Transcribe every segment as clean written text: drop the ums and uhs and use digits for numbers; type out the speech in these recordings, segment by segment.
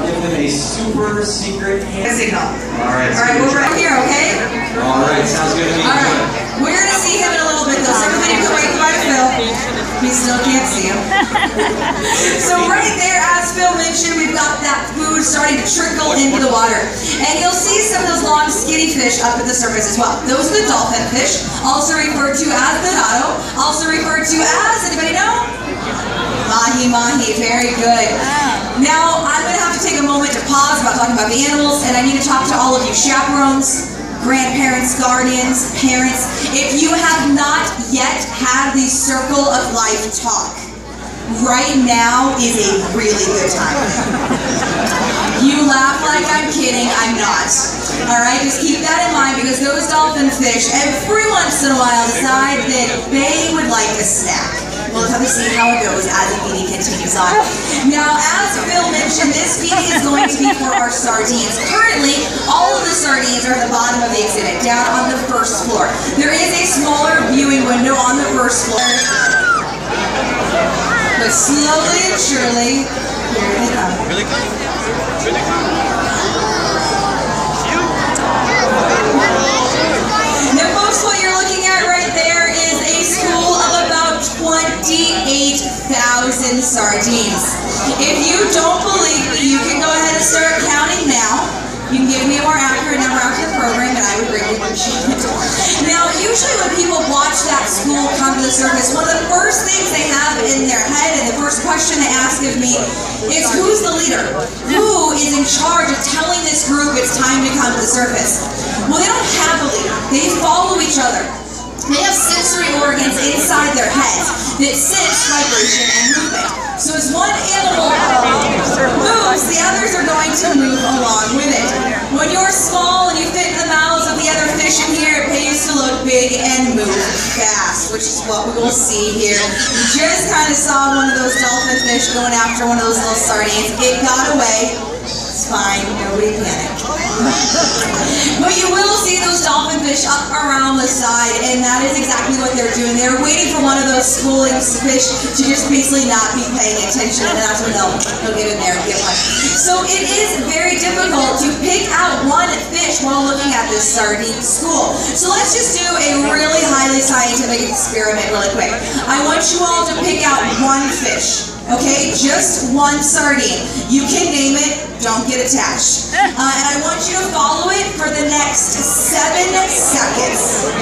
give them a super secret hand signal. Alright, we're right here, okay? Alright, sounds good to me. Alright. We're going to see him in a little bit, though. So everybody can wait by Phil. We still can't see him. So right there, as Phil mentioned, we've got that food starting to trickle into the water. And you'll see some of those long, skinny fish up at the surface as well. Those are the dolphin fish, also referred to as dorado, also referred to as, anybody know? Mahi-mahi, very good. Now, I'm going to have to take a moment to pause about talking about the animals, and I need to talk to all of you chaperones, grandparents, guardians, parents. If you have not yet had the Circle of Life talk, right now is a really good time. You laugh like I'm kidding, I'm not. Alright, just keep that in mind because those dolphin fish every once in a while decide that they would like a snack. We'll have to see how it goes as the meeting continues on. Now, as Phil mentioned, this meeting is going to be for our sardines. Currently, all of the sardines are at the bottom of the exhibit, down on the first floor. There is a smaller viewing window on the first floor. But slowly and surely, here they come. Really come? Really come? Now, folks, what you're looking at right there is a school of about 28,000 sardines. If you don't believe me, you can go ahead and start counting now. You can give me a more accurate number after the program, and I would greatly appreciate it. Now, usually when people watch that school come to the surface, one of the first things they have in their head, and the first question they ask of me, is who's the leader? Who is in charge of telling this group it's time to come to the surface? Well, they don't have a leader. They follow each other. They have sensory organs inside their heads that sense vibration and movement. So as one animal moves, the others are going to move along with it. When you're small and you fit in the mouths of the other fish in here, it pays to look big and move fast, which is what we will see here. You just kind of saw one of those dolphin fish going after one of those little sardines. It got away. It's fine. Nobody panic. But you will see those dolphin fish up around the side, and that is exactly what they're doing. They're waiting for one of those schooling fish to just basically not be paying attention, and that's when they'll get in there and get one. So it is very difficult to pick out one fish while looking at this sardine school. So let's just do a really highly scientific experiment really quick. I want you all to pick out one fish. Okay, just one sardine. You can name it, don't get attached. And I want you to follow it for the next 7 seconds.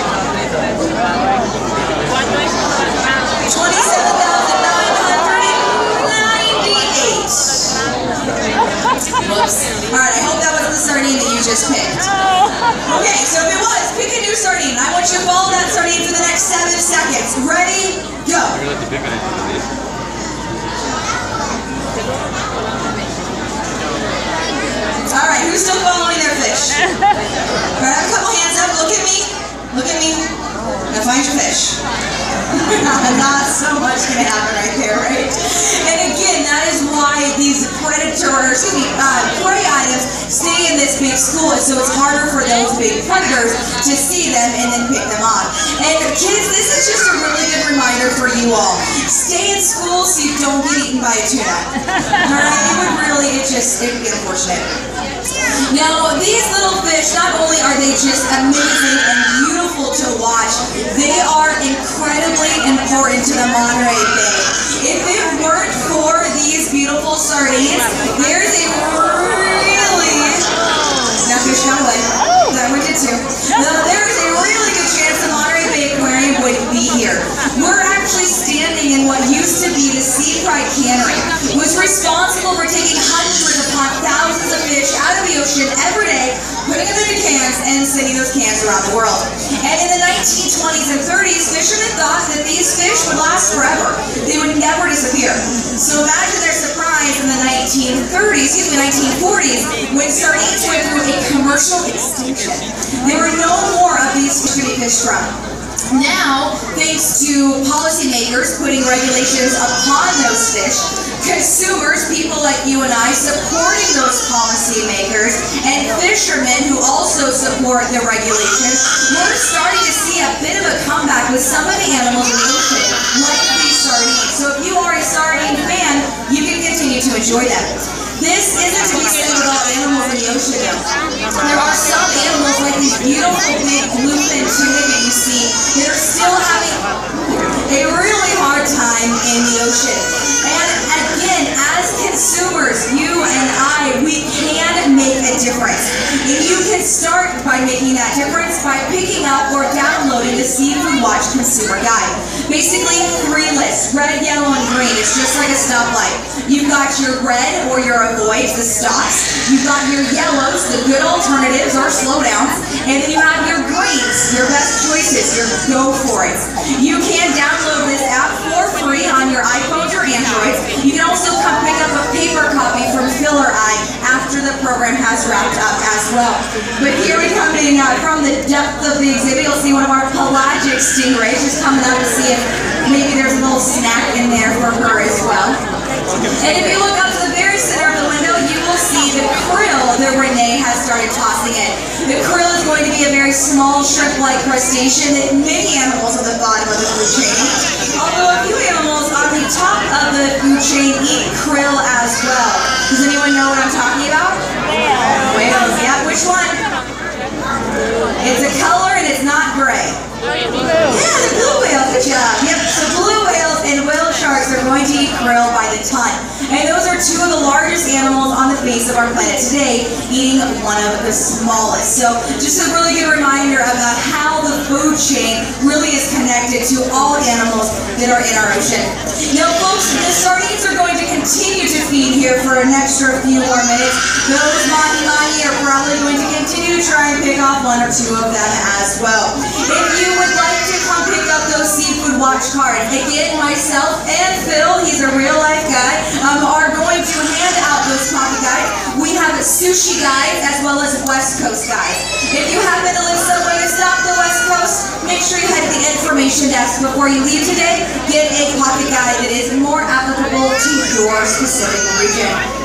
27,998. Whoops. Alright, I hope that wasn't the sardine that you just picked. Okay, so if it was, pick a new sardine. I want you to follow that sardine for the next 7 seconds. Ready? Go. Alright, who's still following their fish? Alright, I have a couple hands up. Look at me. Look at me. Now find your fish. Not so much going to happen right there, right? And again, that is why these prey items stay in this big school, so it's harder for those big predators to see them and then pick them on. And kids, this is just a really good reminder for you all. Stay in school so you don't get eaten by a tuna. Alright, it would really, it'd be unfortunate. Now, these little fish, not only are they just amazing and beautiful to watch, they are incredibly important to the Monterey Bay. If it weren't for these beautiful sardines, there's a now fish got away. That one did too. There's a really good chance the Monterey Bay Aquarium would be here. We're actually standing in what used to be the Sea Pride Cannery, was responsible for taking hundreds upon thousands of fish out of the ocean every day, putting them into cans, and sending those cans around the world. And in the 1920s and 30s, fishermen thought that these fish would last forever. They would never disappear. So imagine their surprise in the 1940s, when sardines went through a commercial extinction. There were no more of these fish to be fished from. Now, thanks to policymakers putting regulations upon those fish, consumers, people like you and I, supporting those policymakers, and fishermen who also support the regulations, we're starting to see a bit of a comeback with some of the animals in the ocean, like these sardines. So if you are a sardine fan, you can continue to enjoy them. This isn't to be animals in the ocean though. There are some animals like these beautiful big bluefin tuna that you see that are still having a really hard time in the ocean. And again, as consumers, you and I, we can make a difference. And you can start by making that difference by picking up or downloading the Seafood Watch Consumer Guide. Basically, 3 lists, red, yellow, and green. It's just like a stoplight. You've got your red or your avoids, the stops. You've got your yellows, the good alternatives or slowdowns. And then you have your greens, your best choices, your go for it. You can download this app for free on your iPhones or Androids. You can also come pick up a paper copy from Filler Eye after the program has wrapped up as well. But here we come in from the depth of the exhibit. You'll see one of our pelagic stingrays just coming up to see if maybe there's a little snack in there for her as well. And if you look up to the very center of the window, you will see the krill that Renee has started tossing in. The krill is going to be a very small shrimp-like crustacean that many animals at the bottom of the food chain eat. Although a few animals on the top of the food chain eat krill as well. Does anyone know what I'm talking about? Whales. Whales, yeah. Which one? It's a color and it's not gray. Yeah, the blue whale. Good job. Yep, so blue whales and whale sharks are going to eat krill by the ton. And those are 2 of the largest animals on the face of our planet today, eating one of the smallest. So just a really good reminder about how the food chain really is connected to all animals that are in our ocean. Now folks, the sardines are going to continue to feed here for an extra few more minutes. Those mahi-mahi are probably going to continue to try and pick off 1 or 2 of them as well. If you would like to come pick up those Seafood Watch cards, again, myself and Phil, he's a real life guy, are going to hand out those pocket guides. We have sushi guides as well as West Coast guides. If you happen to live somewhere that's not the West Coast, make sure you head to the information desk before you leave today. Get a pocket guide that is more applicable to your specific region.